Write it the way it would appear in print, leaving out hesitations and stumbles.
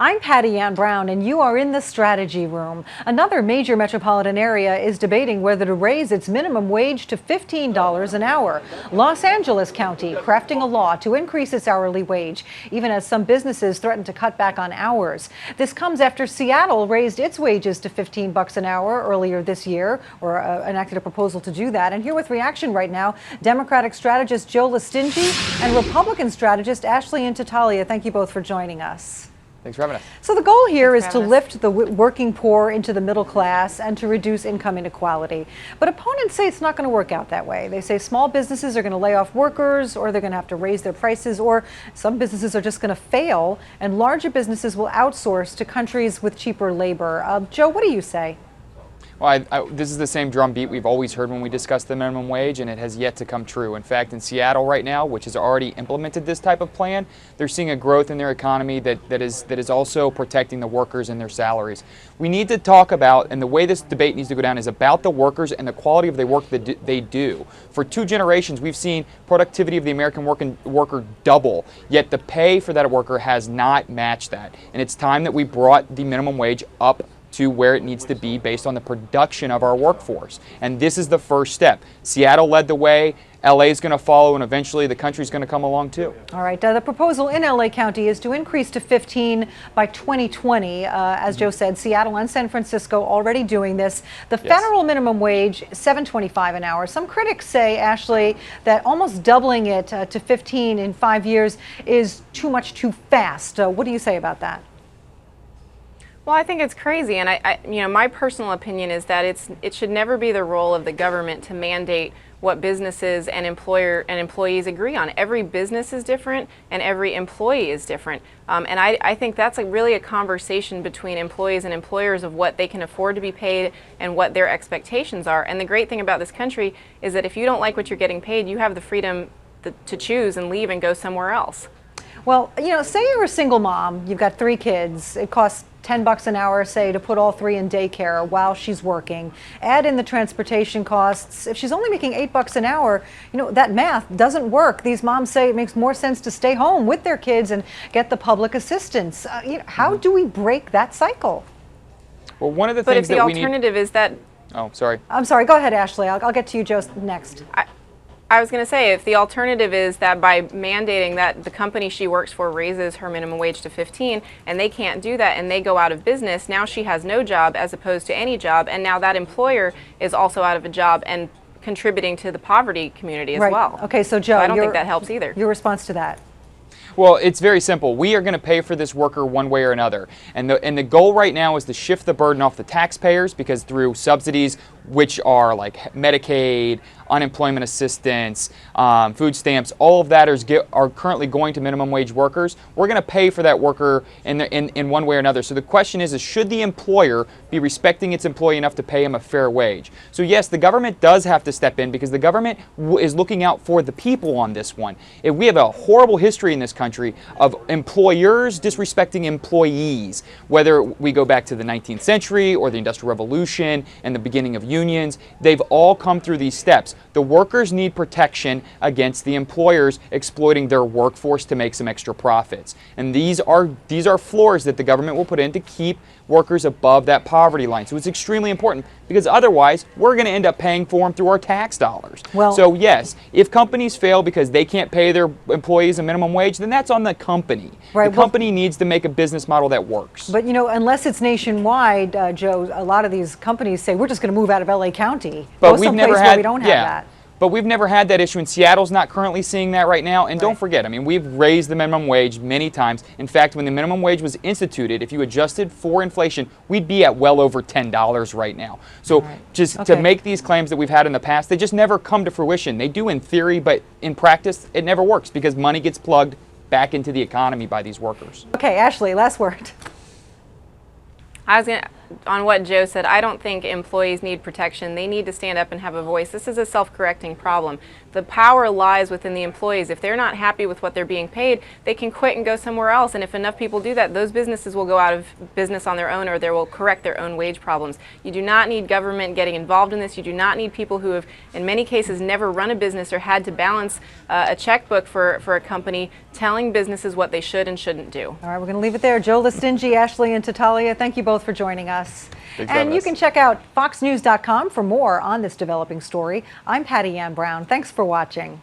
I'm Patty Ann Brown, and you are in the strategy room. Another major metropolitan area is debating whether to raise its minimum wage to $15 an hour. Los Angeles County crafting a law to increase its hourly wage, even as some businesses threaten to cut back on hours. This comes after Seattle raised its wages to $15 an hour earlier this year, or enacted a proposal to do that. And here with reaction right now, Democratic strategist Joe Lestingi and Republican strategist Ashley Intartaglia. Thank you both for joining us. Thanks for having us. So the goal here is to lift the working poor into the middle class and to reduce income inequality. But opponents say it's not going to work out that way. They say small businesses are going to lay off workers, or they're going to have to raise their prices, or some businesses are just going to fail and larger businesses will outsource to countries with cheaper labor. Joe, what do you say? Well, this is the same drumbeat we've always heard when we discuss the minimum wage, and it has yet to come true. In fact, in Seattle right now, which has already implemented this type of plan, they're seeing a growth in their economy that is also protecting the workers and their salaries. We need to talk about, and the way this debate needs to go down is about the workers and the quality of the work that they do. For 2 generations, we've seen productivity of the American worker double, yet the pay for that worker has not matched that. And it's time that we brought the minimum wage up to where it needs to be based on the production of our workforce. And this is the first step. Seattle led the way, LA is going to follow, and eventually the country's going to come along too. All right, the proposal in LA County is to increase to 15 by 2020. As Joe said, Seattle and San Francisco already doing this. The federal minimum wage, $7.25 an hour. Some critics say, Ashley, that almost doubling it to 15 in 5 years is too much too fast. What do you say about that? Well, I think it's crazy, and my personal opinion is that it should never be the role of the government to mandate what businesses and employees agree on. Every business is different, and every employee is different, and I think that's really a conversation between employees and employers of what they can afford to be paid and what their expectations are. And the great thing about this country is that if you don't like what you're getting paid, you have the freedom to choose and leave and go somewhere else. Well, say you're a single mom, you've got 3 kids, it costs $10 an hour, say, to put all 3 in daycare while she's working. Add in the transportation costs. If she's only making $8 an hour, that math doesn't work. These moms say it makes more sense to stay home with their kids and get the public assistance. How do we break that cycle? Well, one of the things that we need... But if the alternative is that... Oh, sorry. I'm sorry. Go ahead, Ashley. I'll get to you, Joe, next. I was going to say, if the alternative is that by mandating that the company she works for raises her minimum wage to 15 and they can't do that and they go out of business, now she has no job as opposed to any job, and now that employer is also out of a job and contributing to the poverty community as well. Okay, so Joe, I don't think that helps either. Your response to that? Well, it's very simple. We are going to pay for this worker one way or another. And the goal right now is to shift the burden off the taxpayers, because through subsidies, which are like Medicaid, unemployment assistance, food stamps, all of that are currently going to minimum wage workers. We're going to pay for that worker in one way or another. So the question is should the employer be respecting its employee enough to pay him a fair wage? So yes, the government does have to step in, because the government is looking out for the people on this one. We have a horrible history in this country of employers disrespecting employees, whether we go back to the 19th century or the Industrial Revolution and the beginning of unions. They've all come through these steps. The workers need protection against the employers exploiting their workforce to make some extra profits. And these are floors that the government will put in to keep workers above that poverty line. So it's extremely important, because otherwise we're going to end up paying for them through our tax dollars. So yes, if companies fail because they can't pay their employees a minimum wage, then that's on the company. The company needs to make a business model that works. But unless it's nationwide, Joe, a lot of these companies say we're just going to move out of LA County. But we've never had, we don't have that. But we've never had that issue, and Seattle's not currently seeing that right now. And don't forget, we've raised the minimum wage many times. In fact, when the minimum wage was instituted, if you adjusted for inflation, we'd be at well over $10 right now. So to make these claims that we've had in the past, they just never come to fruition. They do in theory, but in practice, it never works, because money gets plugged back into the economy by these workers. Okay, Ashley, last word. I was going to on what Joe said, I don't think employees need protection. They need to stand up and have a voice. This is a self-correcting problem. The power lies within the employees. If they're not happy with what they're being paid, they can quit and go somewhere else. And if enough people do that, those businesses will go out of business on their own, or they will correct their own wage problems. You do not need government getting involved in this. You do not need people who have, in many cases, never run a business or had to balance a checkbook for a company telling businesses what they should and shouldn't do. All right, we're going to leave it there. Joe Lestingi, Ashley Intartaglia, thank you both for joining us. Thanks, And you Dennis. can check out foxnews.com for more on this developing story. I'm Patty Ann Brown. Thanks for watching.